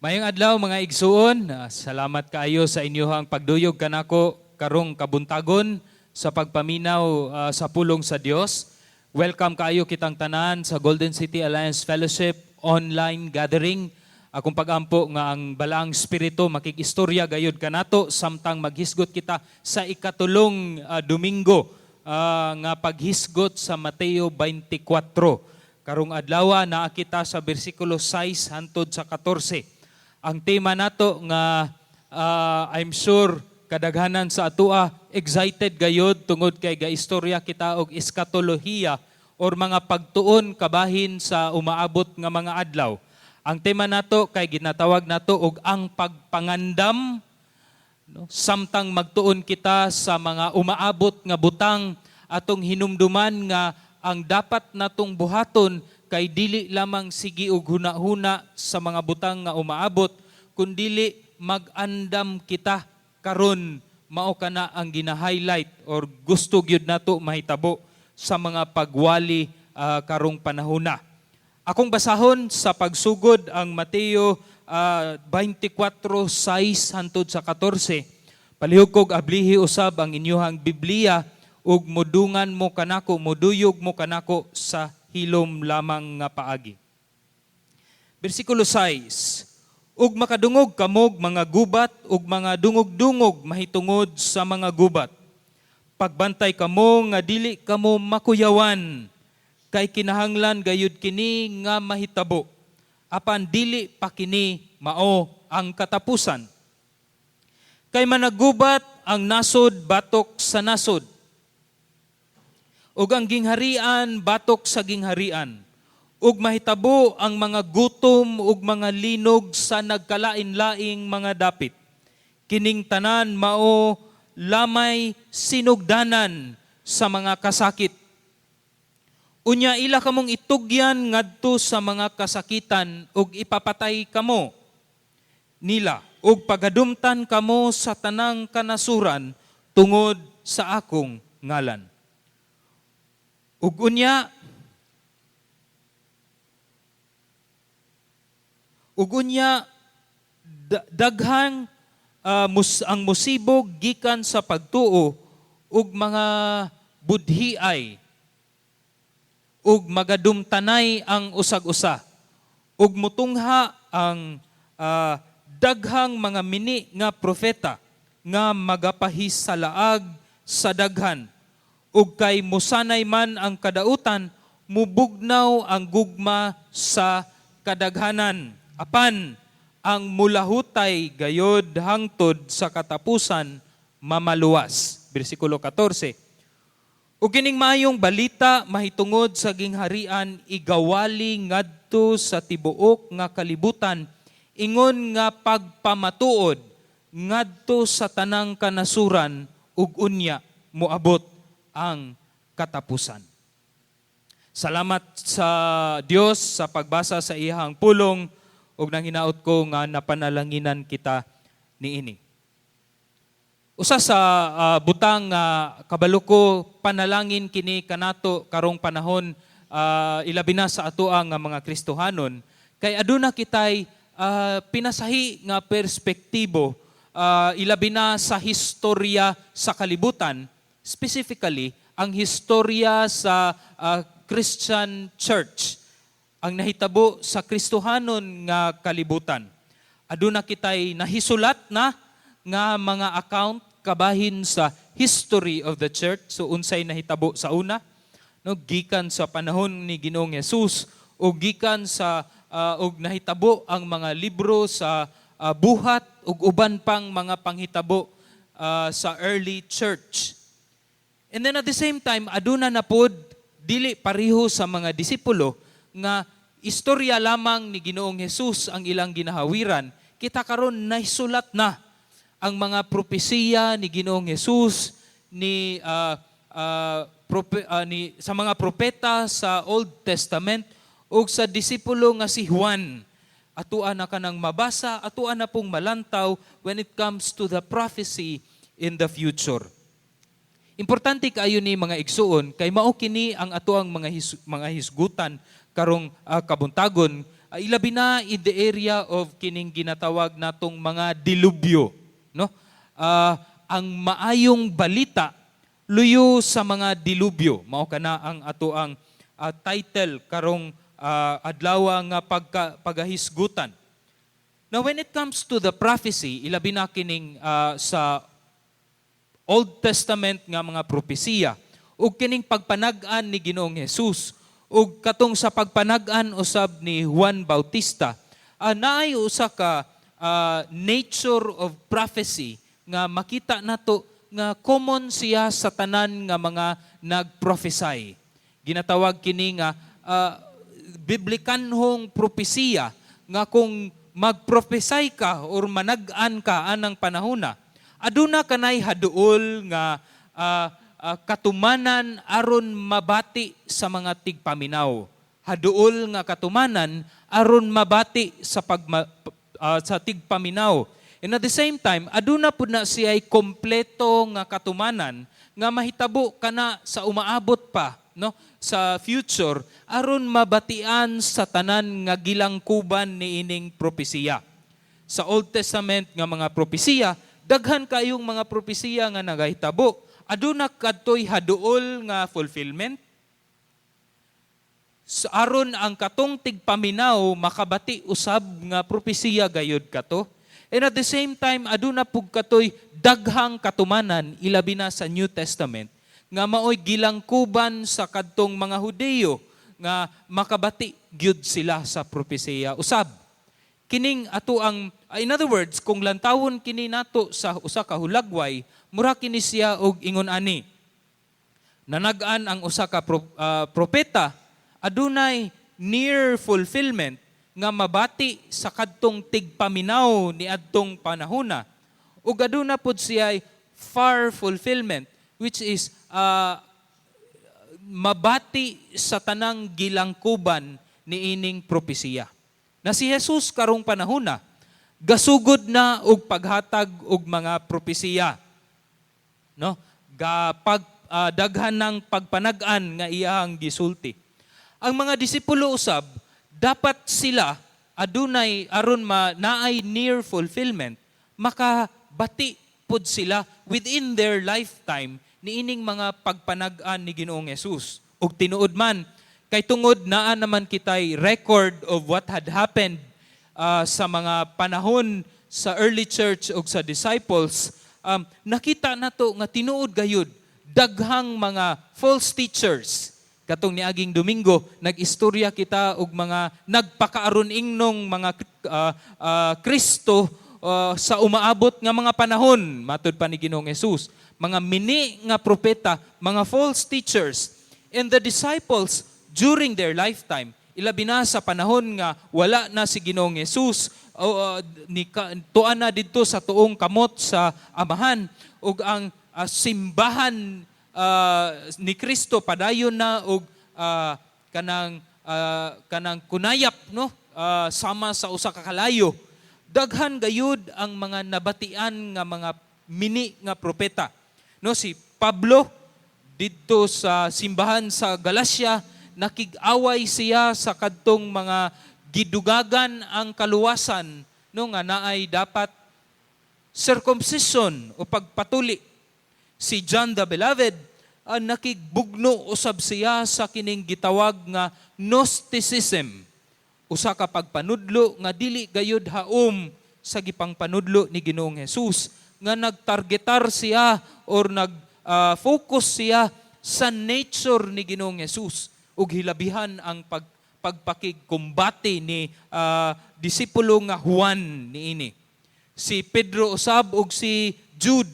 Mayong adlaw mga igsuon, salamat kaayo sa inyohang pagduyog kanako karong kabuntagon sa pagpaminaw sa pulong sa Dios. Welcome kaayo kitang tanan sa Golden City Alliance Fellowship online gathering. Akong pagampo nga ang balaang espiritu makikistorya gayud kanato samtang maghisgot kita sa ikatulong Domingo nga paghisgot sa Mateo 24. Karong adlaw naa kita sa bersikulo 6 hangtod sa 14. Ang tema nato nga I'm sure kadaghanan sa atua excited gayud tungod kay gaistorya kita og eskatolohiya or mga pagtuon kabahin sa umaabot nga mga adlaw. Ang tema nato kay ginatawag nato og ang pagpangandam, no? Samtang magtuon kita sa mga umaabot nga butang atong hinumduman nga ang dapat natong buhaton kay dili lamang sige og hunahuna sa mga butang nga umaabot, kundili mag-andam kita karon mao kana ang gina-highlight or gusto gyud nato mahitabo sa mga pagwali karong panahona. Akong basahon sa pagsugod ang Mateo 24:6 hangtod sa 14. Palihog kog ablihi usab ang inyohang Biblia ug mudungan mo kanako, muduyog mo kanako sa hilom lamang nga paagi. Bersikulo 6. Ug makadungog kamog mga gubat ug mga dungog-dungog mahitungod sa mga gubat. Pagbantay kamo nga dili kamo makuyawan, kay kinahanglan gayud kini nga mahitabo. Apan dili pa kini mao ang katapusan. Kay managubat ang nasod batok sa nasod, ug ang gingharian batok sa gingharian, ug mahitabo ang mga gutom ug mga linog sa nagkalain-laing mga dapit. Kining tanan mao lamay sinugdanan sa mga kasakit. Unya ila kamong itugyan ngadto sa mga kasakitan ug ipapatay kamo nila ug pagadumtan kamo sa tanang kanasuran tungod sa akong ngalan. Ug unya daghang ang musibog gikan sa pagtuo ug mga budhiay ug magadumtanay ang usag-usa ug mutungha ang daghang mga mini nga propeta nga magapahis sa laag sa daghan ug kay musanay man ang kadautan mubugnaw ang gugma sa kadaghanan. Apan ang mulahutay gayod hangtod sa katapusan mamaluwas. Bersikulo 14. Ug kining maayong balita mahitungod sa gingharian igawali ngadto sa tibuok nga kalibutan ingon nga pagpamatuod ngadto sa tanang kanasuran ug unya moabot ang katapusan. Salamat sa Dios sa pagbasa sa iyang pulong ug nang hinaot ko nga napanalanginan kita niini. Usa sa butang kabalo ko panalangin kini kanato karong panahon ilabi na sa atoa nga mga Kristohanon kay aduna kitay pinasahi nga perspektibo ilabi na sa historya sa kalibutan, specifically ang historya sa Christian Church, ang nahitabo sa Kristohanon nga kalibutan. Aduna kitay nahisulat na nga mga account kabahin sa history of the church. So unsay nahitabo sa una, no, gikan sa panahon ni Ginoong Hesus o gikan sa og nahitabo ang mga libro sa buhat ug uban pang mga panghitabo sa early church. And then at the same time aduna na pod dili pareho sa mga disipulo nga istorya lamang ni Ginoong Hesus ang ilang ginahawiran. Kita karon nahisulat na ang mga propesiya ni Ginoong Hesus sa mga propeta sa Old Testament ug sa disipulo nga si Juan. Atuan na kanang mabasa, atuan na pong malantaw when it comes to the prophecy in the future. Importante kaayo ni mga igsuon kay mao kini ang atoang mga hisgutan karong kabuntagon ilabi na in the area of kining ginatawag natong mga dilubyo, no? Ang maayong balita luyo sa mga dilubyo, mao kana ang ato ang title karong adlaw nga pagahisgutan. Now when it comes to the prophecy, ilabi na kining sa Old Testament nga mga propesiya ug kining pagpanag-an ni Ginoong Hesus ug katong sa pagpanag-an usab ni Juan Bautista, naay usa ka nature of prophecy nga makita nato nga common siya sa tanan nga mga nagprophesy. Ginatawag kini nga biblikanhong propesiya nga kung magprophesy ka or manag-an ka anang panahona, aduna kanay haduol nga katumanan aron mabati sa mga tigpaminaw. Haduol nga katumanan aron mabati sa sa tigpaminaw. And at the same time, aduna pud na siya ay kompleto nga katumanan nga mahitabo kana sa umaabot pa, no, sa future aron mabatian sa tanan nga gilangkuban niining propesiya. Sa Old Testament nga mga propesiya, daghan kayong mga propesiya nga nagahitabo. Aduna kadtoy haduol nga fulfillment. Aron ang katong tigpaminaw makabati usab nga propesiya gayud kato. And at the same time, aduna pug katoy daghang katumanan ilabi na sa New Testament nga maoy gilangkuban sa kadtong mga Hudeyo nga makabati gyud sila sa propesiya usab. Kining ato ang in other words, kung lantawon kini nato sa usa ka hulagway, mura kini siya og ingon ani. Nanag-an ang usa ka propeta, adunay near fulfillment nga mabati sa kadtong tigpaminaw ni adtong panahona. Ug aduna pud siya far fulfillment, which is mabati sa tanang gilangkuban ni ining propesiya. Na si Jesus karong panahona, gasugod na og paghatag og mga propesiya. No? Daghan ng pagpanag-an nga iyang gisulti. Ang mga disipulo usab, dapat sila adunay aron naay near fulfillment, makabati pud sila within their lifetime niining mga pagpanag-an ni Ginoong Hesus. Ug tinuod man, kay tungod naa naman kitay record of what had happened sa mga panahon sa early church o sa disciples, nakita nato nga tinuod gayud daghang mga false teachers. Katong niaging Domingo, nag-istorya kita og mga nagpakaaron-ingnong mga Kristo sa umaabot nga mga panahon, matud pa ni Ginoong Hesus. Mga mini nga propeta, mga false teachers, and the disciples during their lifetime, ilabi na sa panahon nga wala na si Ginoong Hesus, tuan na didto sa tuong kamot sa amahan, ug ang simbahan ni Kristo padayon na og kanang kunayap, no, sama sa usa ka kalayo. Daghan gayud ang mga nabatian nga mga mini nga propeta. No, si Pablo didto sa simbahan sa Galacia, nakig-away siya sa kadtong mga gidugagan ang kaluwasan, no, nga naay dapat circumcision o pagpatuli. Si John the Beloved, nakigbugno usab siya sa kining gitawag nga Gnosticism. Usa ka pagpanudlo nga dili gayud haom sa gipangpanudlo ni Ginoong Hesus, nga nagtargetar siya or nag-focus siya sa nature ni Ginoong Hesus ug hilabihan ang pagpakigkumbati ni disipulo nga Juan niini. Si Pedro usab ug si Jude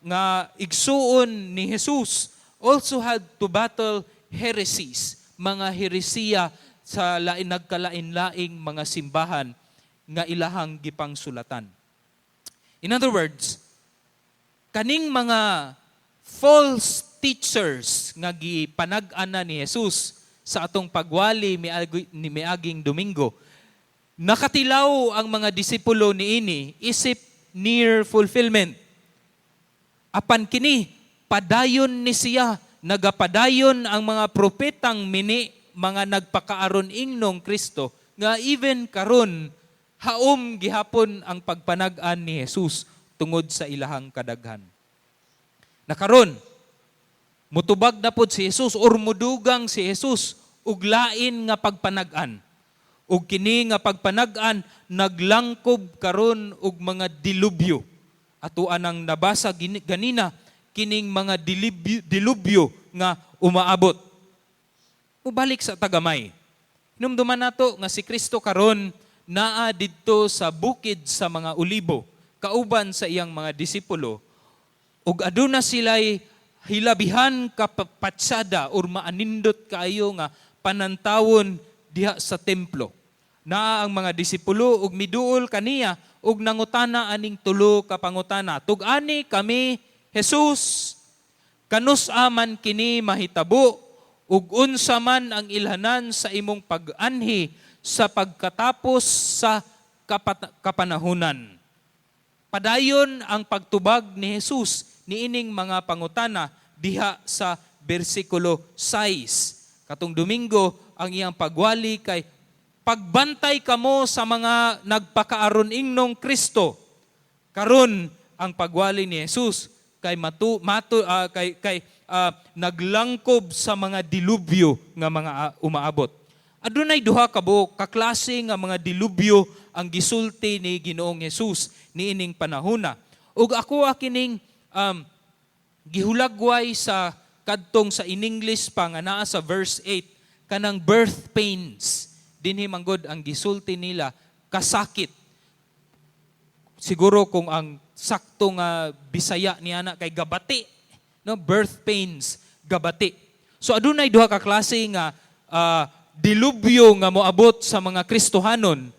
nga igsuon ni Jesus also had to battle heresies, mga heresiya sa nagkalain-laing mga simbahan nga ilahang gipangsulatan. In other words, kaning mga false teachers nga gipanag-ana ni Jesus sa atong pagwali ni miaging Domingo, nakatilaw ang mga disipulo niini isip near fulfillment. Apan kini, padayon ni siya, nagapadayon ang mga propetang mini mga nagpakaaron ingnon Kristo nga even karon haom gihapon ang pagpanag-an ni Jesus tungod sa ilahang kadaghan. Nakaron mutubag na pod si Jesus or mudugang si Jesus ug lain nga pagpanag-an. Ug kini nga pagpanag-an naglangkob karon og mga dilubyo. Ato anang nabasa ganina kining mga dilubyo nga umaabot. Ubalik sa tagamay. Hinumduman nato nga si Kristo karon naa didto sa bukid sa mga olibo kauban sa iyang mga disipulo ug aduna sila'y hilabihan kapatsada or maanindot kaayo nga panantawon diha sa templo. Naa ang mga disipulo ug miduol kaniya ug nangutana aning tulo ka pangutana. Tug-ani kami, Jesus, kanus-a man kini mahitabo ug unsa man ang ilhanan sa imong pag-anhi sa pagkatapos sa kapanahunan. Padayon ang pagtubag ni Jesus niining mga pangutana diha sa bersikulo 6. Katong Domingo ang iyang pagwali kay pagbantay kamo sa mga nagpakaaron ingnon Kristo. Karon ang pagwali ni Jesus kay naglangkob sa mga dilubyo nga mga umaabot. Adunay duha ka buok kaklase nga mga dilubyo ang gisulti ni Ginoong Jesus niining panahona. Ug ako kining gihulagway sa kadtong sa in English pa nga naa sa verse 8 kanang birth pains. Dinhi manggod ang gisulti nila kasakit. Siguro kung ang sakto nga Bisaya ni ana kay gabati, no, birth pains, gabati. So adunay duha ka klase nga dilubyo nga moabot sa mga Kristohanon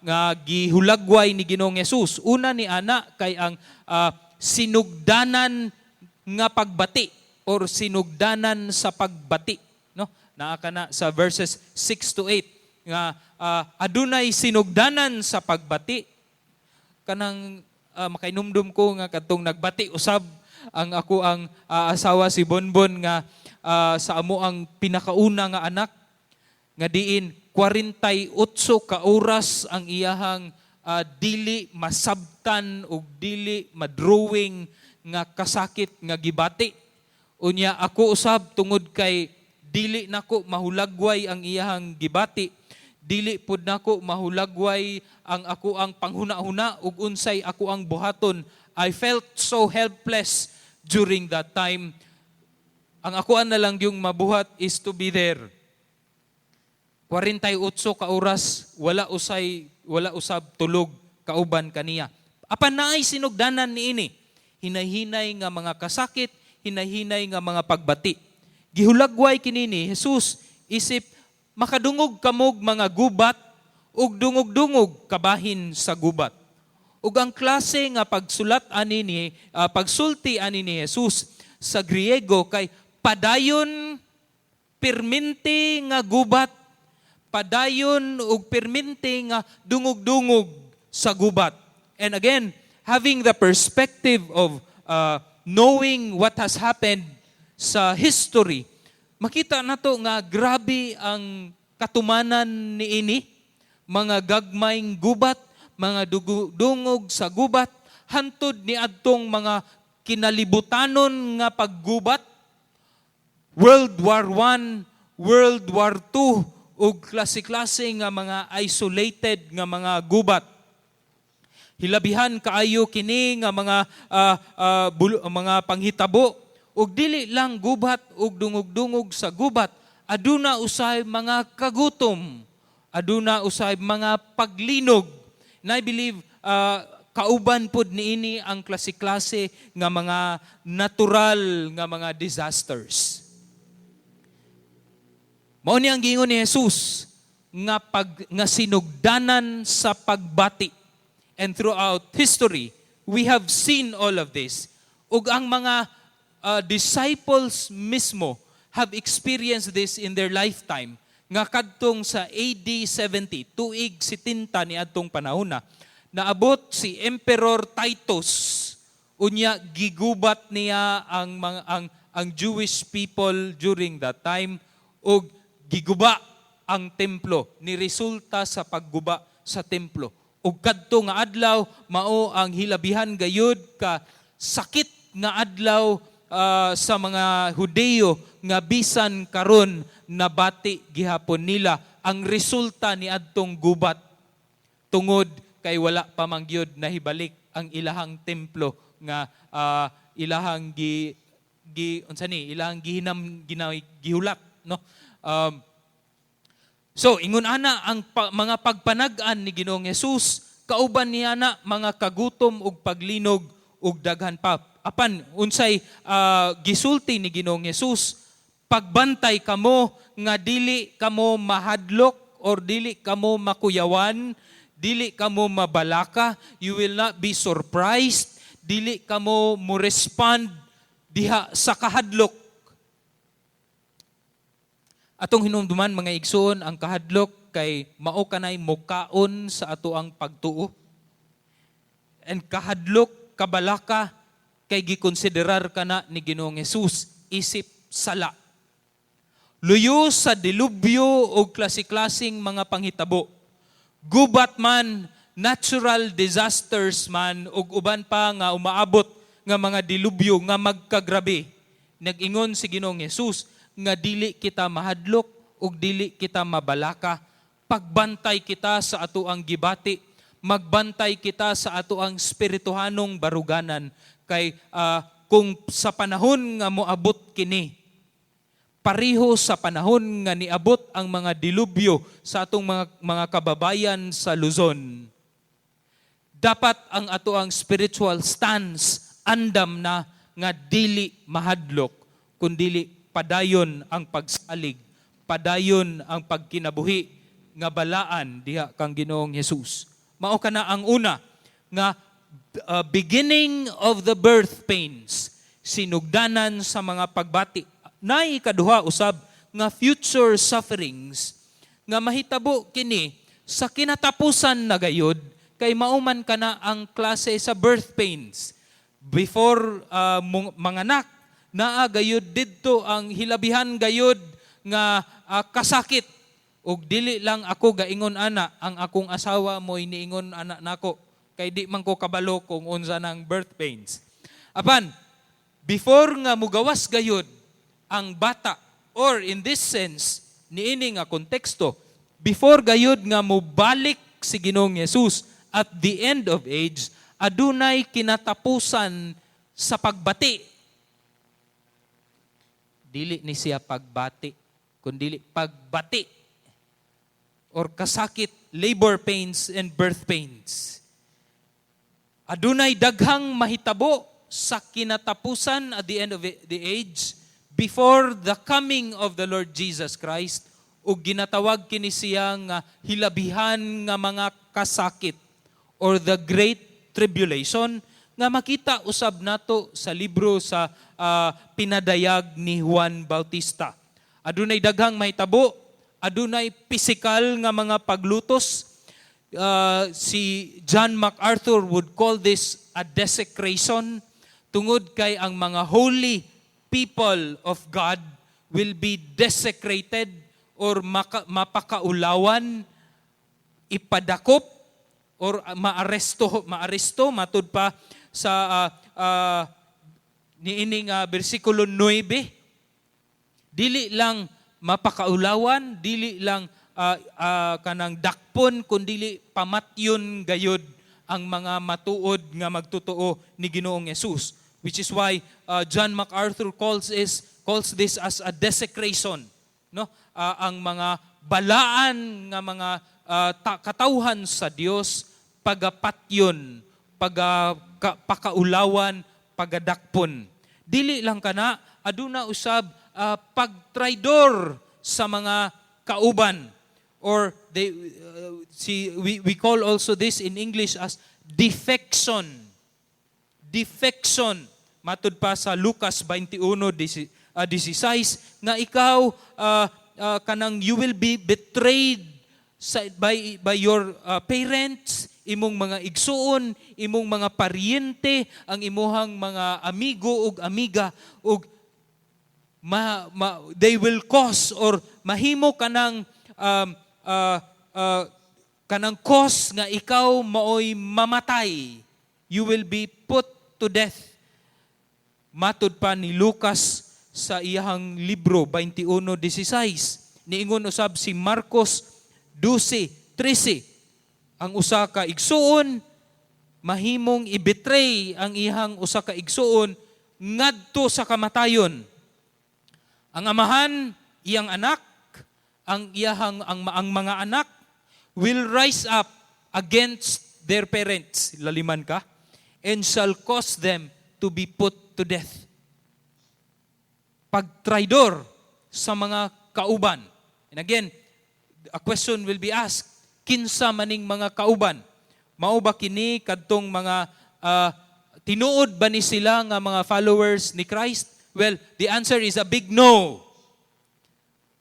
nga gihulagway ni Ginoong Hesus. Una ni ana kay ang sinugdanan nga pagbati or sinugdanan sa pagbati, no? Naa kana sa verses 6 to 8 nga adunay sinugdanan sa pagbati. Kanang makainumdum ko nga kadtong nagbati usab ang ako ang asawa si Bonbon nga sa amo ang pinakauna nga anak nga diin 48 ka oras ang iyahang dili masabtan ug dili madrawing nga kasakit nga gibati. Unya ako usab tungod kay dili nako mahulagway ang iyahang gibati, dili pud nako mahulagway ang ako ang panghuna-huna ug unsay ako ang buhaton. I felt so helpless during that time. Ang ako na lang yung mabuhat is to be there. 48 ka oras wala usab tulog kauban kaniya. Apan naay sinugdanan niini. Hinay-hinay nga mga kasakit, hinay-hinay nga mga pagbati. Gihulagway kinini Jesus isip makadungog kamog mga gubat ug dungog-dungog kabahin sa gubat. Ug ang klase nga pagsulat ani ni pagsulti ani ni Jesus sa Griego kay padayon permente nga gubat, padayon ug permente nga dungog-dungog sa gubat. And again, having the perspective of knowing what has happened sa history, makita nato nga grabe ang katumanan niini, mga gagmayng gubat, mga dungog sa gubat, hantod ni adtong mga kinalibutanon nga paggubat, World War I, World War II, ug klase-klase nga mga isolated nga mga gubat. Hilabihan kaayo kini nga mga panghitabo ug dili lang gubat ug dungog-dungog sa gubat, aduna usay mga kagutom, aduna usay mga paglinog. And I believe kauban pod niini ang klase-klase nga mga natural nga mga disasters. Mao ni ang giingon ni Jesus nga sinugdanan sa pagbati. And throughout history, we have seen all of this. Ug ang mga disciples mismo have experienced this in their lifetime. Nga kadtong sa AD 70, tuig 70 ni adtong panahona, naabot si Emperor Titus. Unya gigubat niya ang Jewish people during that time ug giguba ang templo, ni resulta sa pagguba sa templo. Ug kadto nga adlaw mao ang hilabihan gayud ka sakit nga adlaw sa mga Hudeo nga bisan karon nabati gihapon nila ang resulta ni adtong gubat tungod kay wala pa man gyud nahibalik ang ilahang templo nga ilahang ilahang gihulak, no. So, ingon ana ang mga pagpanag-an ni Ginoong Hesus, kauban niya na mga kagutom ug paglinog ug daghan pa. Apan, unsay gisulti ni Ginoong Hesus, pagbantay kamo nga dili kamo mahadlok or dili kamo makuyawan, dili kamo mabalaka, you will not be surprised, dili kamo mo respond diha sa kahadlok. Atong hinumduman mga igsoon, ang kahadlok kay mao kanay mukaon sa ato ang pagtuo. And kahadlok, kabalaka, kay gikonsiderar kana ni Ginoong Hesus, isip sala. Luyo sa dilubyo o klase-klaseng mga panghitabo. Gubat man, natural disasters man, o uban pa nga umaabot nga mga dilubyo nga magkagrabe. Nag-ingon si Ginoong Hesus, nga dili kita mahadlok ug dili kita mabalaka, pagbantay kita sa ato ang gibati, magbantay kita sa ato ang spirituhanong baruganan kay kung sa panahon nga moabot kini, pareho sa panahon nga niabot ang mga dilubyo sa atong mga kababayan sa Luzon, dapat ang ato ang spiritual stance andam na nga dili mahadlok kundi padayon ang pagsalig, padayon ang pagkinabuhi nga balaan diha kang Ginoong Hesus. Mao kana ang una nga beginning of the birth pains, sinugdanan sa mga pagbati. Naay ikaduha usab nga future sufferings nga mahitabo kini sa kinatapusan na gayud kay mauman kana ang klase sa birth pains. Before manganak, naa gayud didto ang hilabihan gayud nga kasakit ug dili lang ako gaingon ana, ang akong asawa mo iniingon ana nako kay di man ko kabalo kung unsa nang birth pains. Apan before nga mugawas gayud ang bata, or in this sense niini nga konteksto, before gayud nga mubalik si Ginoong Hesus at the end of age, adunay kinatapusan sa pagbati. Dili ni siya pagbati, kundi pagbati or kasakit, labor pains and birth pains. Adunay daghang mahitabo sa kinatapusan at the end of the age before the coming of the Lord Jesus Christ, ug ginatawag kini siya nga hilabihan nga mga kasakit or the Great Tribulation nga makita usab nato sa libro sa pinadayag ni Juan Bautista. Adunay daghang mahitabo, adunay pisikal nga mga paglutos. Si John MacArthur would call this a desecration, tungod kay ang mga holy people of God will be desecrated or mapakaulawan, ipadakop or maaresto matud pa sa niining bersikulo 9, dili lang mapakaulawan, dili lang kanang dakpon, kundi pamatyon gayud ang mga matuod nga magtotoo ni Ginoong Hesus, which is why John MacArthur calls this as a desecration, no? Ang mga balaan nga mga katawhan sa Dios, pagapatyon, pakaulawan, pagadakpon. Dili lang kana, aduna usab pagtraidor sa mga kauban, or we call also this in English as defection. Defection. Matud pa sa Lucas 21:16 nga ikaw kanang you will be betrayed by your parents, imong mga igsuon, imong mga paryente, ang imuhang mga amigo ug amiga, ug they will cause or mahimo kanang kanang cause nga ikaw maoy mamatay. You will be put to death. Matud pa ni Lucas sa iyang libro 21:16. Niingon usab si Marcos 12:13. Ang usa ka igsuon mahimong i-betray ang iyang usa ka igsuon ngadto sa kamatayon. Ang amahan, iyang anak, ang mga anak will rise up against their parents, laliman ka, and shall cause them to be put to death. Pagtraidor sa mga kauban. And again, a question will be asked, kinsa maning mga kauban? Mao ba kini kadtong mga tinuod ba ni sila nga mga followers ni Christ? Well, the answer is a big no.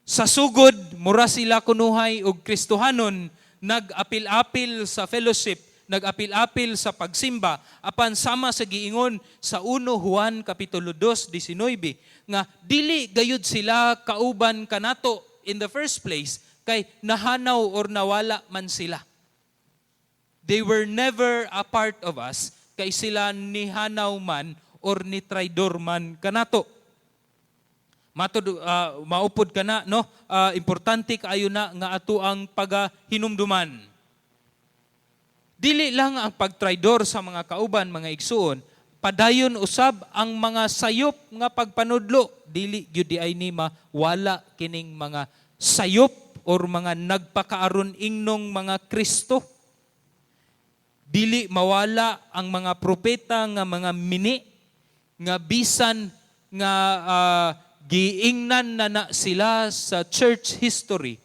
Sa sugod, mura sila kunuhay og Kristohanon, nag-apil-apil sa fellowship, nag-apil-apil sa pagsimba, apan sama sa giingon sa 1 Juan Kapitulo 2:19, nga dili gayud sila kauban kanato in the first place, kay nahanaw or nawala man sila. They were never a part of us, kay sila nihanaw man or ni traidor man kanato. Maupod ka na, no? Importante kaayo na nga ato ang pagahinumduman. Dili lang ang pagtraidor sa mga kauban, mga igsuon, padayon usab ang mga sayop nga pagpanudlo. Dili gyud ay ni mawala kining mga sayop or mga nagpakaaron ingnong mga Kristo. Dili mawala ang mga propeta nga mga mini nga bisan nga giingnan na sila sa church history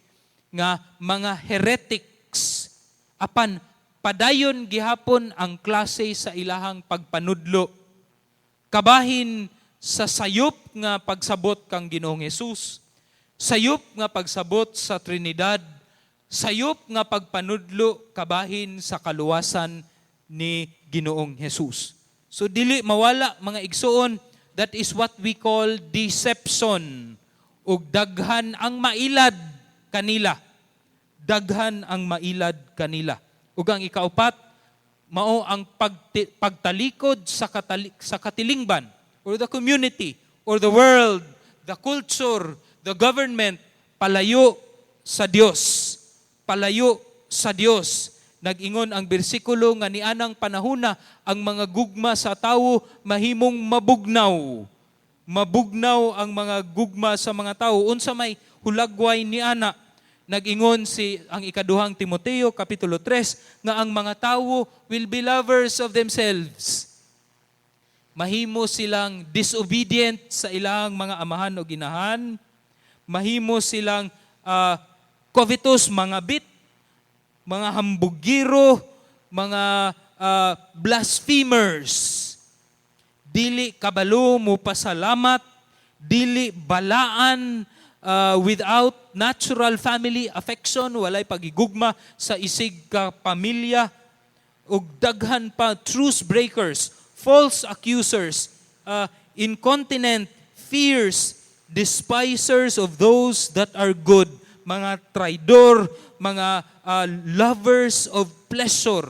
nga mga heretics, apan padayon gihapon ang klase sa ilahang pagpanudlo. Kabahin sa sayop nga pagsabot kang Ginoong Hesus, sayop nga pagsabot sa Trinidad, sayop nga pagpanudlo kabahin sa kaluwasan ni Ginoong Hesus. So dili mawala mga igsuon, that is what we call deception. Ug daghan ang mailad kanila. Daghan ang mailad kanila. Ug ang ikaupat, mao ang pagtalikod sa katilingban or the community or the world, the culture, the government, palayo sa Dios. Palayo sa Dios. Nag-ingon ang bersikulo nga nianang panahona ang mga gugma sa tawo mahimong mabugnaw. Mabugnaw ang mga gugma sa mga tawo. Unsa may hulagway niana. Nag-ingon ang ikaduhang Timoteo Kapitulo 3 nga ang mga tawo will be lovers of themselves. Mahimo silang disobedient sa ilang mga amahan o ginahan. Mahimo silang covetous, mga bit, mga hambugiro, mga blasphemers. Dili kabalo mo pasalamat, dili balaan without natural family affection, walay pagigugma sa isig ka pamilya, ug daghan pa truce breakers, false accusers, incontinent, fierce, despisers of those that are good, mga traidor, mga lovers of pleasure,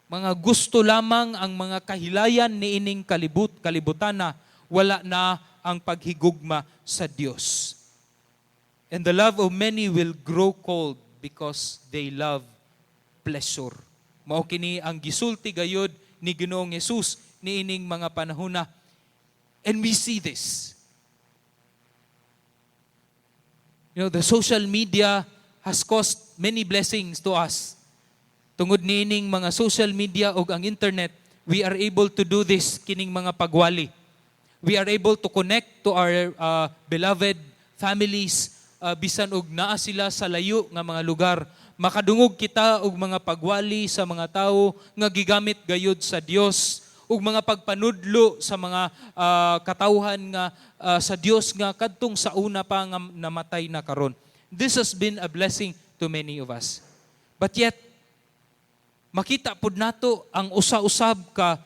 mga gusto lamang ang mga kahilayan niining kalibutana, wala na ang paghigugma sa Dios. And the love of many will grow cold because they love pleasure. Mao kini ang gisulti gayud ni Ginoong Hesus niining mga panahona. And we see this. You know, the social media has caused many blessings to us. Tungod niining mga social media o ang internet, we are able to do this kining mga pagwali. We are able to connect to our beloved families, bisan og naa sila sa layo nga mga lugar. Makadungog kita og mga pagwali sa mga tawo nga gigamit gayud sa Dios, ug mga pagpanudlo sa mga katawhan nga sa Dios nga kadtong sa una pa nga namatay na karon. This has been a blessing to many of us. But yet, makita pud nato ang usa-usab ka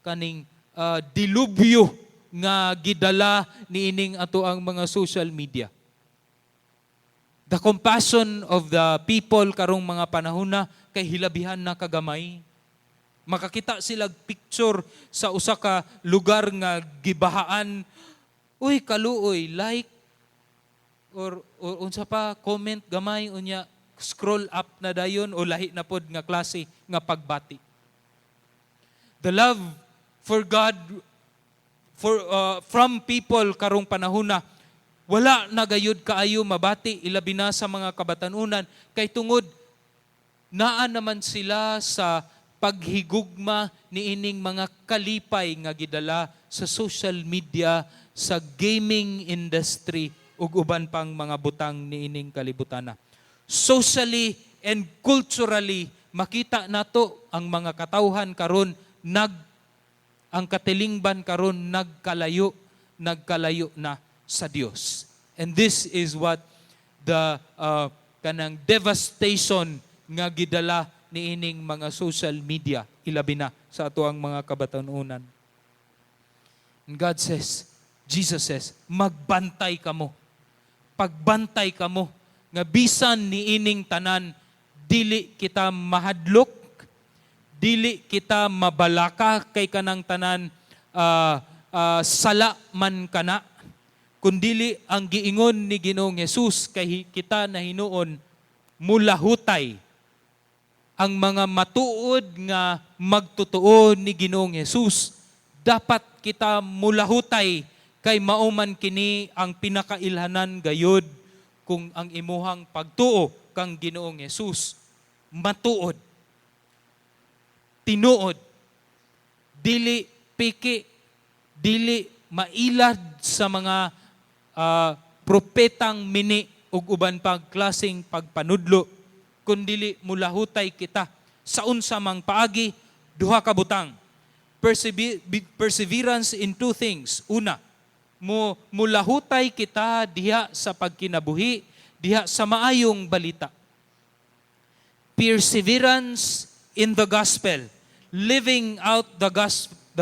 kaning dilubyo nga gidala niining ato ang mga social media. The compassion of the people karong mga panahon na kay hilabihan na kagamay. Makakita sila picture sa usa ka lugar nga gibahaan. Uy, kaluoy, like, or unsa pa, comment, gamay, unya, scroll up na dayon o lahi na pod nga klase nga pagbati. The love for God from people karong panahon na wala na gayud kaayo mabati ilabi na sa mga kabatanunan kay tungod naa naman sila sa paghigugma niining mga kalipay nga gidala sa social media, sa gaming industry ug uban pang mga butang niining kalibutan. Socially and culturally makita nato ang mga katawhan karon ang katilingban karon nagkalayo na sa Dios. And this is what the kanang devastation nga gidala niining mga social media ilabi na sa ato ang mga kabatanunan. And God says, Jesus says, magbantay kamo. Pagbantay kamo nga bisan niining tanan dili kita mahadlok, dili kita mabalaka kay kanang tanan sala man kana, kundili ang giingon ni Ginoong Hesus kay kita na hinuon mulahutay ang mga matuod nga magtotoo ni Ginoong Hesus. Dapat kita mulahutay kay mauman kini ang pinakailhanan gayod kung ang imuhang pagtuo kang Ginoong Hesus matuod, tinuod, dili piki, dili mailad sa mga propetang mini ug uban pang klaseng pagpanudlo, kundili mulahutay kita sa unsa mang paagi duha ka butang. Perseverance in two things. Una, mulahutay kita diha sa pagkinabuhi, diha sa maayong balita. Perseverance in the gospel. Living out the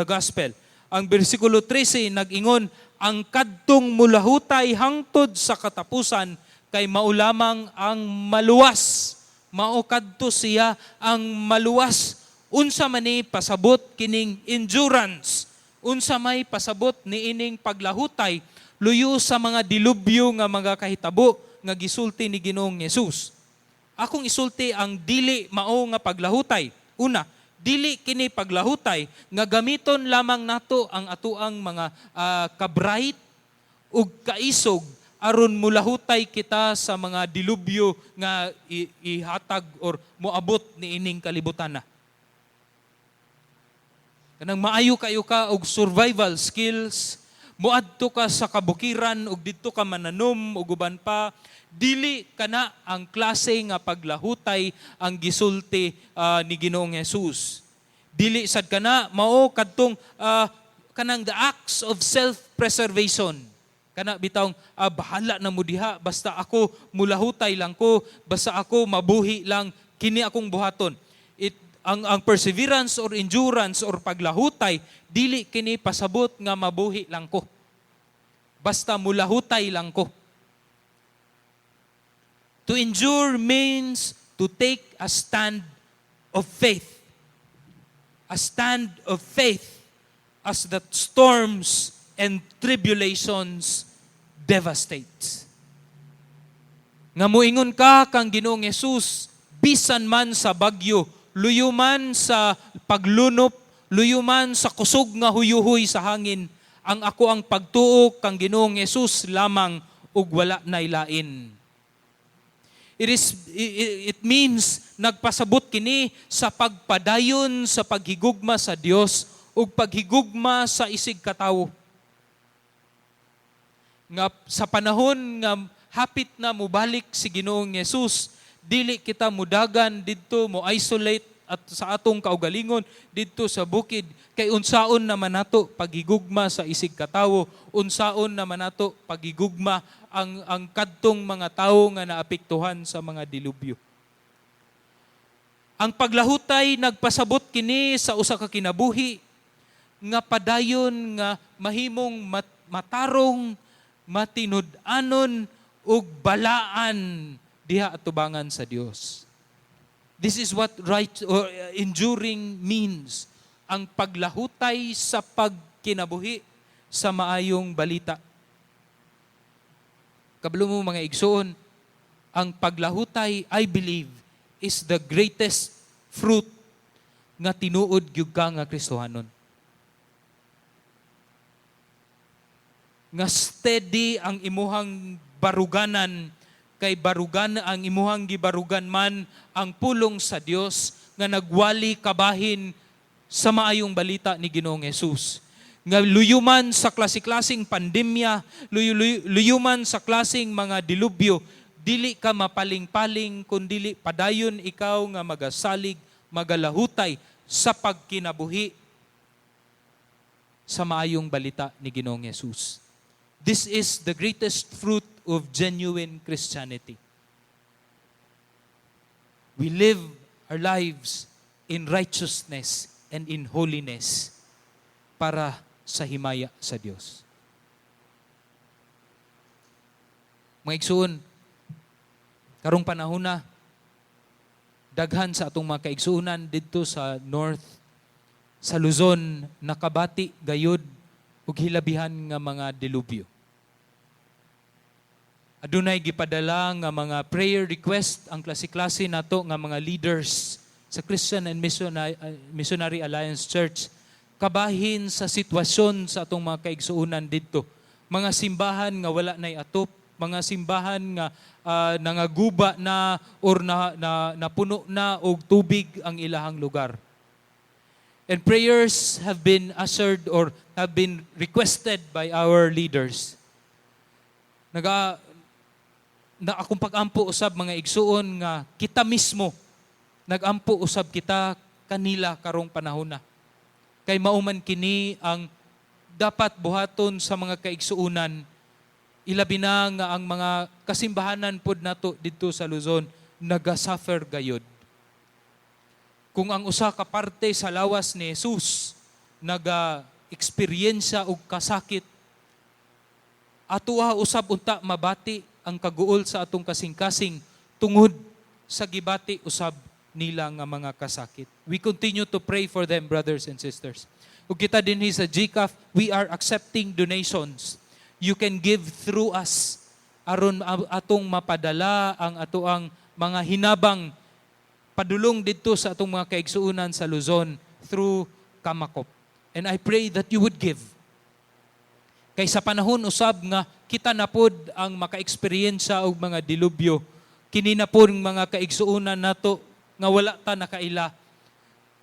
gospel. Ang bersikulo 13 nag-ingon, ang kadtong mulahutay hangtod sa katapusan kay maulamang ang maluwas. Mao kadto siya ang maluwas. Unsa man ni pasabot kining endurance. Unsa may pasabot niining paglahutay luyo sa mga dilubyo nga mga kahitabo nga gisulti ni Ginoong Hesus. Akong isulti ang dili mao nga paglahutay. Una, dili kini paglahutay nga gamiton lamang nato ang atuang mga kabright ug kaisog aron mulahutay kita sa mga dilubyo nga ihatag or moabot niining kalibutan na. Kanang maayo kayo ka og survival skills, muadto ka sa kabukiran ug didto ka mananom ug uban pa, dili kana ang klase nga paglahutay ang gisulti ni Ginoong Hesus. Dili sad kana mao kadtong kanang the acts of self-preservation. Kana bitawng bahala na mo diha basta ako mulahutay lang ko, basta ako mabuhi lang kini akong buhaton. Ang perseverance or endurance or paglahutay dili kini pasabot nga mabuhi lang ko. Basta mulahutay lang ko. To endure means to take a stand of faith. A stand of faith as the storms and tribulations devastate. Nga muingon ka kang Ginoong Hesus, bisan man sa bagyo, luyo man sa paglunop, luyo man sa kusog nga huyuhoy sa hangin, ang ako ang pagtuo kang Ginoong Hesus lamang ug wala nay lain. It means nagpasabot kini sa pagpadayon sa paghigugma sa Dios ug paghigugma sa isig katawo. Nga sa panahon nga hapit na mubalik si Ginoong Hesus, dili kita mudagan didto mo isolate at sa atong kaugalingon didto sa bukid kay unsaon naman nato paghigugma sa isig katawo, unsaon naman nato paghigugma ang kadtong mga tawo nga naapektuhan sa mga dilubyo. Ang paglahutay nagpasabot kini sa usa ka kinabuhi nga padayon nga mahimong matarong, matinud-anon, ug balaan diha atubangan sa Dios. This is what right or enduring means. Ang paglahutay sa pagkinabuhi sa maayong balita. Kabalo mo mga igsoon, ang paglahutay, I believe, is the greatest fruit nga tinuod gyud ka nga Kristohanon. Nga steady ang imuhang baruganan, kay barugan ang imuhang gibarugan man ang pulong sa Dios nga nagwali kabahin sa maayong balita ni Ginoong Hesus. Nga luyuman sa klase-klaseng pandemya, luyuman sa klaseng mga dilubyo, dili ka mapaling-paling, kundili padayon ikaw nga magasalig, magalahutay sa pagkinabuhi sa maayong balita ni Ginoong Hesus. This is the greatest fruit of genuine Christianity. We live our lives in righteousness and in holiness para sa himaya sa Dios. Mga igsoon, karong panahon na, daghan sa atong mga kaigsuunan dito sa North, sa Luzon, nakabati gayud ug hilabihan nga mga dilubyo. Adunay gipadala nga mga prayer request ang klase-klase nato nga mga leaders sa Christian and Missionary Alliance Church kabahin sa sitwasyon sa atong mga kaigsuunan didto. Mga simbahan nga wala nay atop, mga simbahan nga nangaguba na or napuno na og tubig ang ilahang lugar. And prayers have been ushered or have been requested by our leaders. Na akong pag-ampo usab mga igsuon nga kita mismo nag-ampo usab kita kanila karong panahon na. Kay mauman kini ang dapat buhaton sa mga kaigsuunan, ilabi na nga ang mga kasimbahanan pod nato dito sa Luzon nagasuffer gayod. Kung ang usa ka parte sa lawas ni Jesus naga-eksperyensya og kasakit, atuha usab unta mabati ang kaguol sa atong kasing-kasing tungod sa gibati usab nila nga mga kasakit. We continue to pray for them, brothers and sisters. Ug kita dinhi sa GCAF, we are accepting donations. You can give through us aron atong mapadala ang atoang mga hinabang padulong didto sa atong mga kaigsuunan sa Luzon through Kamakop. And I pray that you would give. Kay sa panahon usab nga kita na pod ang maka-eksperyensya og mga dilubyo, kini na pod mga kaigsuunan nato nga wala ta nakaila,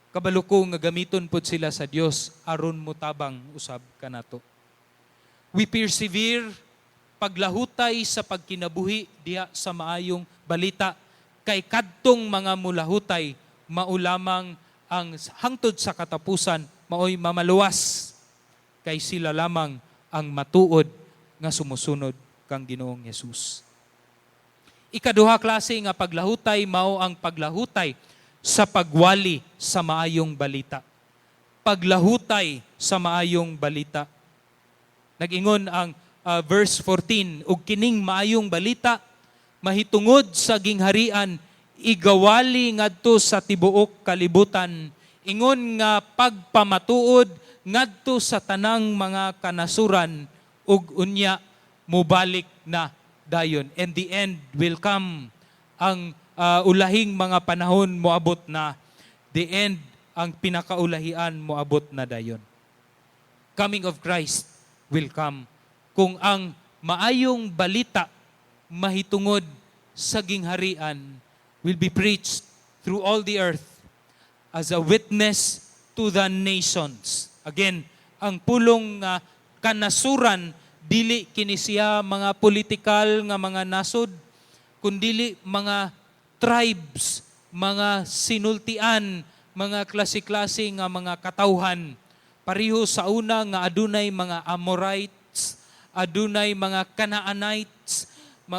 kabalo ko nga gamiton pod sila sa Dios aron mutabang usab kanato. We persevere paglahutay sa pagkinabuhi diha sa maayong balita, kay kadtong mga mulahutay maulamang ang hangtod sa katapusan maoy mamaluwas, kay sila lamang ang matuod nga sumusunod kang Ginoong Hesus. Ikaduha klase nga paglahutay mao ang paglahutay sa pagwali sa maayong balita. Paglahutay sa maayong balita. Nag-ingon ang verse 14, ug kining maayong balita mahitungod sa gingharian igawali ngadto sa tibuok kalibutan, ingon nga pagpamatuod ngadto sa tanang mga kanasuran, ug unya mubalik na dayon. And the end will come. Ang ulahing mga panahon moabot na. The end, ang pinakaulahian moabot na dayon. Coming of Christ will come. Kung ang maayong balita mahitungod sa gingharian will be preached through all the earth as a witness to the nations. Again, ang pulong kanasuran dili kini siya mga politikal nga mga nasod, kundili mga tribes, mga sinultian, mga klase-klase nga mga katawhan. Pareho sa una nga adunay mga Amorites, adunay mga Canaanites,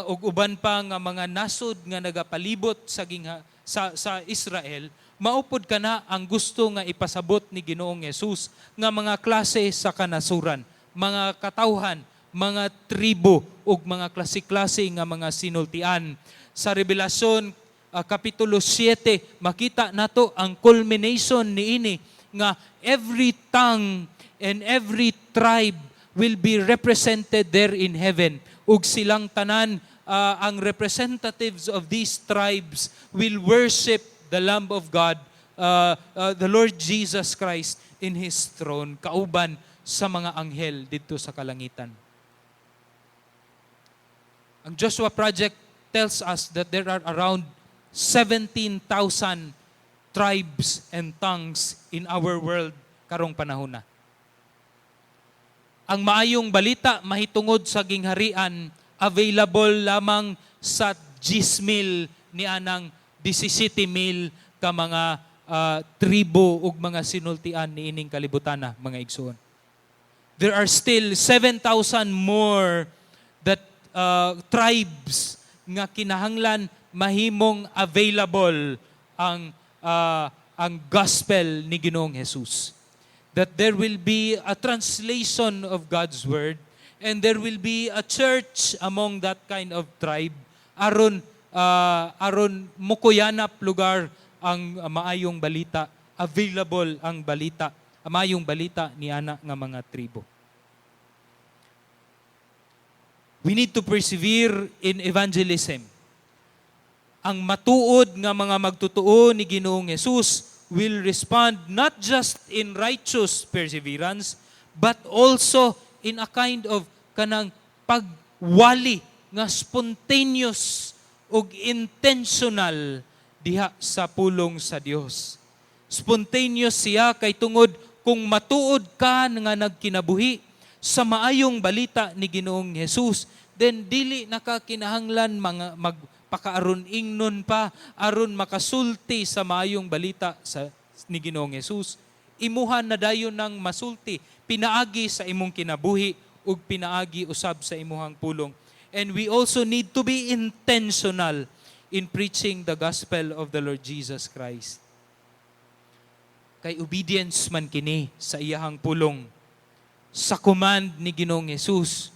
ug uban pa nga mga nasod nga nagapalibot sa Israel, Maupod ka na ang gusto nga ipasabot ni Ginoong Hesus nga mga klase sa kanasuran, mga katawhan, mga tribo ug mga klase-klase nga mga sinultian. Sa Revelasyon Kapitulo 7, makita nato ang culmination niini nga every tongue and every tribe will be represented there in heaven. Ug silang tanan, ang representatives of these tribes will worship the Lamb of God, the Lord Jesus Christ in His throne, kauban sa mga anghel dito sa kalangitan. Ang Joshua Project tells us that there are around 17,000 tribes and tongues in our world karong panahon na. Ang maayong balita mahitungod sa gingharian available lamang sa 10,000 ni anang 17,000 ka mga tribo ug mga sinultian ni ining kalibutan na, mga igsoon. There are still 7,000 more that tribes nga kinahanglan mahimong available ang gospel ni Ginoong Hesus. That there will be a translation of God's word and there will be a church among that kind of tribe aron mukuyanap lugar ang maayong balita, available ang balita, ang maayong balita ni ana nga mga tribo. We need to persevere in evangelism. Ang matuod nga mga magtutuo ni Ginoong Hesus will respond not just in righteous perseverance, but also in a kind of kanang pagwali nga spontaneous ug intentional diha sa pulong sa Dios. Spontaneous siya kay tungod kung matuod ka nga nagkinabuhi sa maayong balita ni Ginoong Hesus, then dili nakakinahanglan mga magpakaaron ingnon pa aron makasulti sa maayong balita ni Ginoong Hesus. Imuhan na dayon ng masulti, pinaagi sa imong kinabuhi ug pinaagi usab sa imuhang pulong. And we also need to be intentional in preaching the gospel of the Lord Jesus Christ. Kay obedience man kini sa iyahang pulong. Sa command ni Ginoong Hesus,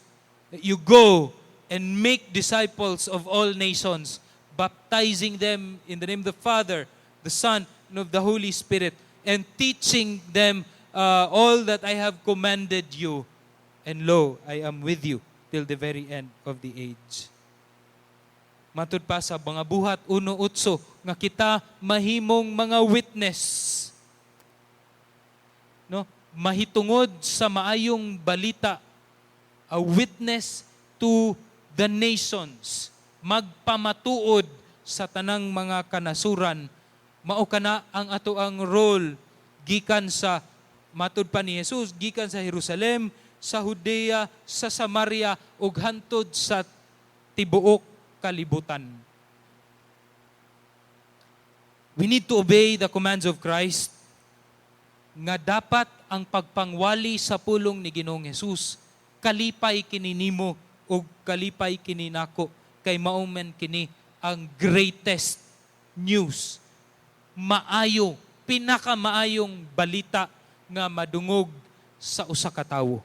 you go and make disciples of all nations, baptizing them in the name of the Father, the Son, and of the Holy Spirit, and teaching them all that I have commanded you. And lo, I am with you till the very end of the age. Matud pa sa mga buhat 1:8 nga kita mahimong mga witness. No? Mahitungod sa maayong balita, a witness to the nations, magpamatuod sa tanang mga kanasuran. Mao kana ang ato ang role gikan sa matud pa ni Jesus, gikan sa Jerusalem, sa Judea, sa Samaria ug hantod sa tibuok kalibutan. We need to obey the commands of Christ nga dapat ang pagpangwali sa pulong ni Ginoong Hesus kalipay kini nimo ug kalipay kini nako, kay mao man kini ang greatest news. Maayo, pinakamaayong balita nga madungog sa usa ka tawo.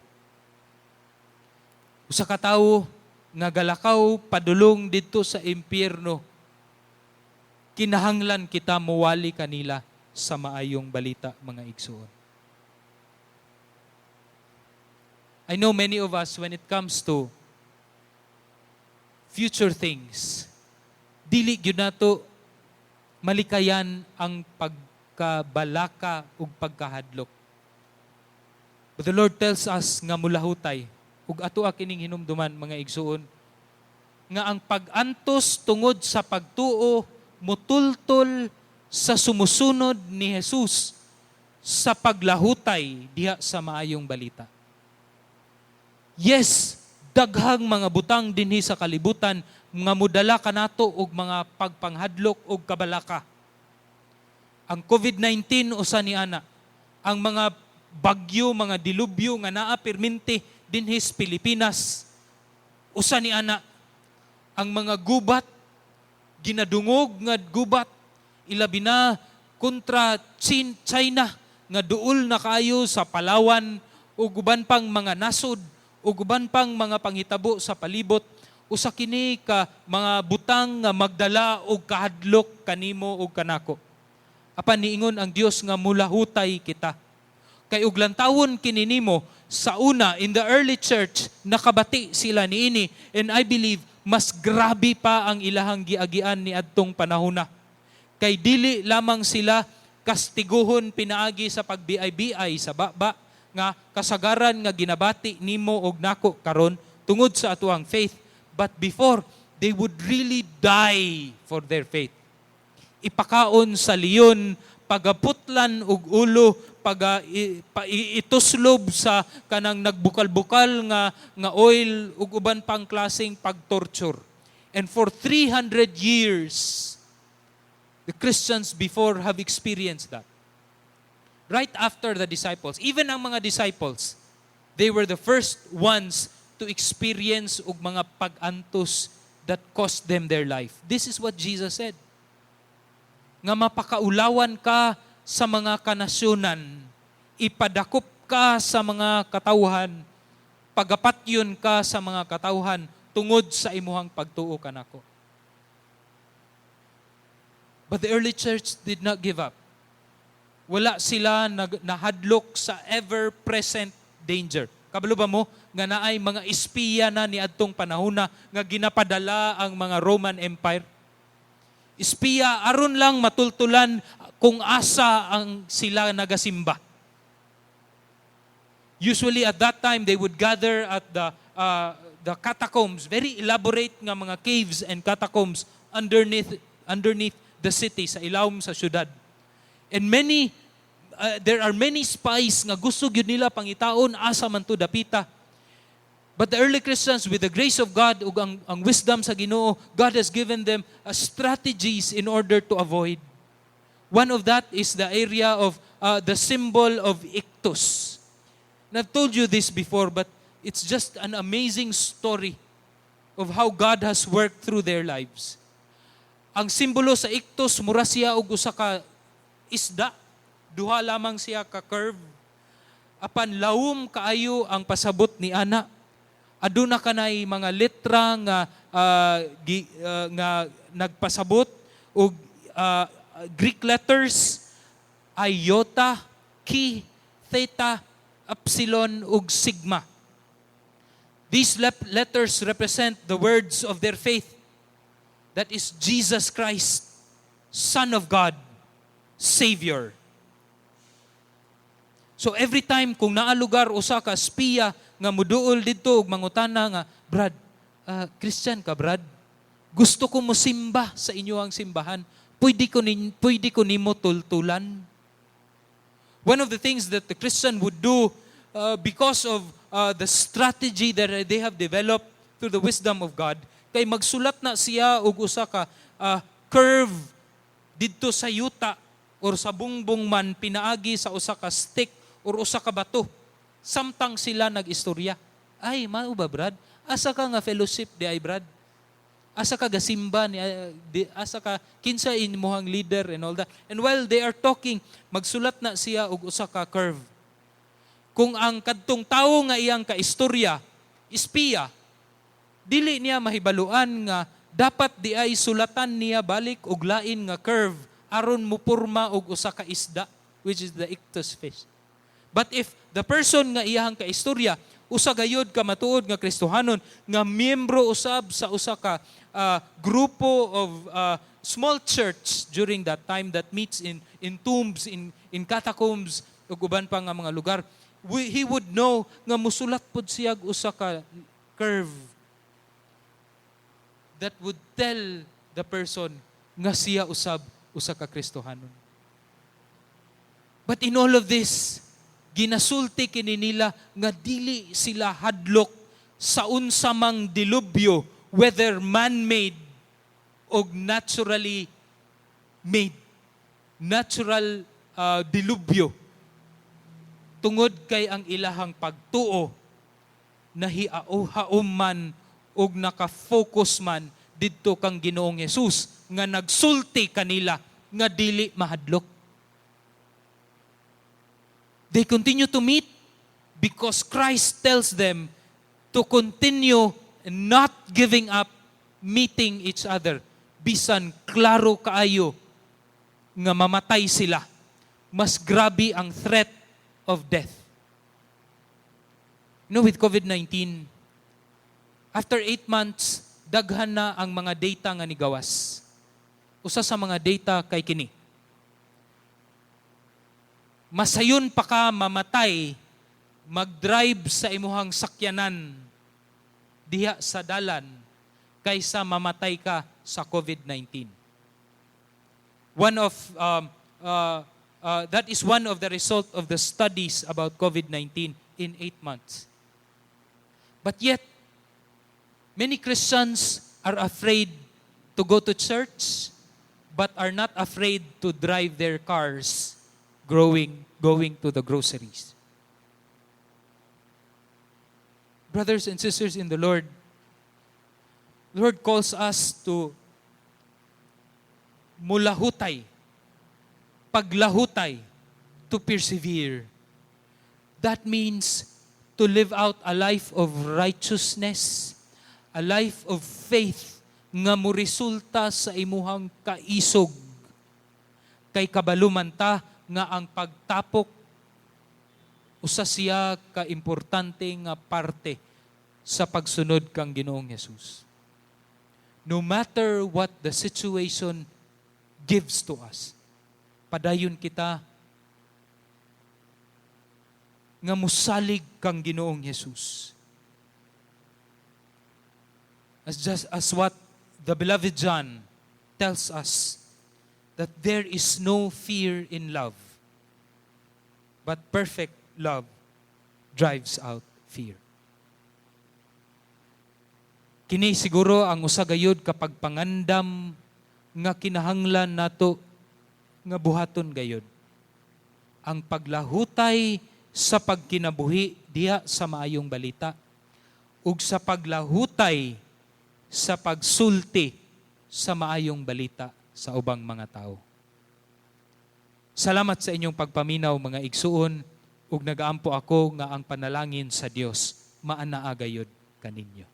Usa ka tawo nga galakaw padulong didto sa impyerno. Kinahanglan kita muwali kanila sa maayong balita, mga igsoon. I know many of us, when it comes to future things, dili gyud nato malikayan ang pagkabalaka ug pagkahadlok. But the Lord tells us nga mulahutay ug ato kining hinumduman, mga igsoon, nga ang pag-antos tungod sa pagtuo mutultol sa sumusunod ni Jesus sa paglahutay diha sa maayong balita. Yes, daghang mga butang dinhi sa kalibutan nga mudala kanato og mga pagpanghadlok og kabalaka. Ang COVID-19 usa ni ana, ang mga bagyo, mga dilubyo nga naa perminti dinhi sa Pilipinas usa ni ana, ang mga gubat, ginadungog nga gubat, ilabi na kontra China nga duol na kayo sa Palawan ug uban pang mga nasod ug uban pang mga panghitabo sa palibot, usa kini ka mga butang nga magdala og kahadlok kanimo ug kanako. Apan niingon ang Dios nga mulahutay kita. Kay ug lantawon kini nimo sa una in the early church nakabati sila niini, and I believe mas grabe pa ang ilahang giagian ni adtong panahona. Kay dili lamang sila kastiguhon pinaagi sa pagbiay-biay sa baba nga kasagaran nga ginabati nimo og nako karon tungod sa atuang faith, but before they would really die for their faith. Ipakaon sa leon, pagaputlan og ulo, ituslob sa kanang nagbukal-bukal nga oil ug uban pang klaseng pagtorture. And for 300 years, the Christians before have experienced that. Right after the disciples, even ang mga disciples, they were the first ones to experience og mga pag-antos that cost them their life. This is what Jesus said. Nga mapakaulawan ka sa mga kanasyonan, ipadakop ka sa mga katawhan, pagapatyon ka sa mga katawhan tungod sa imuhang pagtuo kanako. But the early church did not give up. Wala sila nahadlok sa ever-present danger. Kabalo ba mo nga naay mga espiya na ni adtong panahona nga ginapadala ang mga Roman Empire? Espiya aron lang matultulan kung asa ang sila nagasimba. Usually at that time they would gather at the catacombs, very elaborate nga mga caves and catacombs underneath the city, sa ilawom sa syudad. And there are many spies nga gusto gyud nila pangitaon asa man to dapita. But the early Christians, with the grace of God ug ang wisdom sa Ginoo, God has given them strategies in order to avoid. One of that is the area of the symbol of Ictus. And I've told you this before, but it's just an amazing story of how God has worked through their lives. Ang simbolo sa Ictus, mura siya og usa ka isda, duha lamang siya ka curve. Apan lawom kaayo ang pasabot ni ana. Aduna kanay mga letra nga nagpasabot og Greek letters, iota, chi, theta, epsilon ug sigma. These letters represent the words of their faith. That is Jesus Christ, Son of God, Savior. So every time kung naa lugar usa ka espiya nga muduol didto og mangutana nga, Brad, Christian ka Brad? Gusto ko mo simba sa inyo ang simbahan. Pwede ko nimo tultulan. One of the things that the Christian would do because of the strategy that they have developed through the wisdom of God, kay magsulat na siya og usa ka curve didto sa yuta or sa bungbong man pinaagi sa usa ka stick or usa ka bato. Samtang sila nag-istorya. Ay, mao ba Brad? Asa ka nga fellowship di ay Brad? Asa ka gasimba ni asa ka kinsa imong leader and all that. And while they are talking, magsulat na siya og usa ka curve. Kung ang kadtong tawo nga iyang kaistorya, espiya, dili niya mahibaluan nga dapat di ay sulatan niya balik og lain nga curve aron mupurma og usa ka isda, which is the ictus fish. But if the person nga iyang kaistorya usa gayud ka matuod nga Kristohanon nga miyembro usab sa usa ka grupo of small church during that time that meets in tombs, in catacombs ug uban pa nga mga lugar, he would know nga musulat pod siya usa ka curve that would tell the person nga siya usab usa ka Kristohanon. But in all of this, ginasulti kini nila nga dili sila hadlok sa unsa mang dilubyo, whether man-made o naturally made. Natural dilubyo. Tungod kay ang ilahang pagtuo na hiaom man o naka-focus man didto kang Ginoong Hesus nga nagsulti kanila nga dili mahadlok. They continue to meet because Christ tells them to continue not giving up meeting each other. Bisan klaro kaayo nga mamatay sila. Mas grabe ang threat of death. With COVID-19, after 8 months, daghan na ang mga data nga nigawas. Usa sa mga data kay kini. Masayon pa ka mamatay, mag-drive sa imuhang sakyanan diha sa dalan kaysa mamatay ka sa COVID-19. That is one of the result of the studies about COVID-19 in 8 months. But yet, many Christians are afraid to go to church, but are not afraid to drive their cars going to the groceries. Brothers and sisters in the Lord calls us to mulahutay, paglahutay, to persevere. That means to live out a life of righteousness, a life of faith nga moresulta sa imuhang kaisog. Kay kabaluman ta nga ang pagtapok usa siya ka-importante nga parte sa pagsunod kang Ginoong Hesus. No matter what the situation gives to us, padayon kita nga musalig kang Ginoong Hesus. As what the beloved John tells us, that there is no fear in love, but perfect love drives out fear. Kini siguro ang usa gayud kapag pangandam nga kinahanglan nato nga buhaton gayud. Ang paglahutay sa pagkinabuhi diha sa maayong balita ug sa paglahutay sa pagsulti sa maayong balita sa ubang mga tao. Salamat sa inyong pagpaminaw mga igsuon ug nagaampo ako nga ang panalangin sa Dios maanaa gayud kaninyo.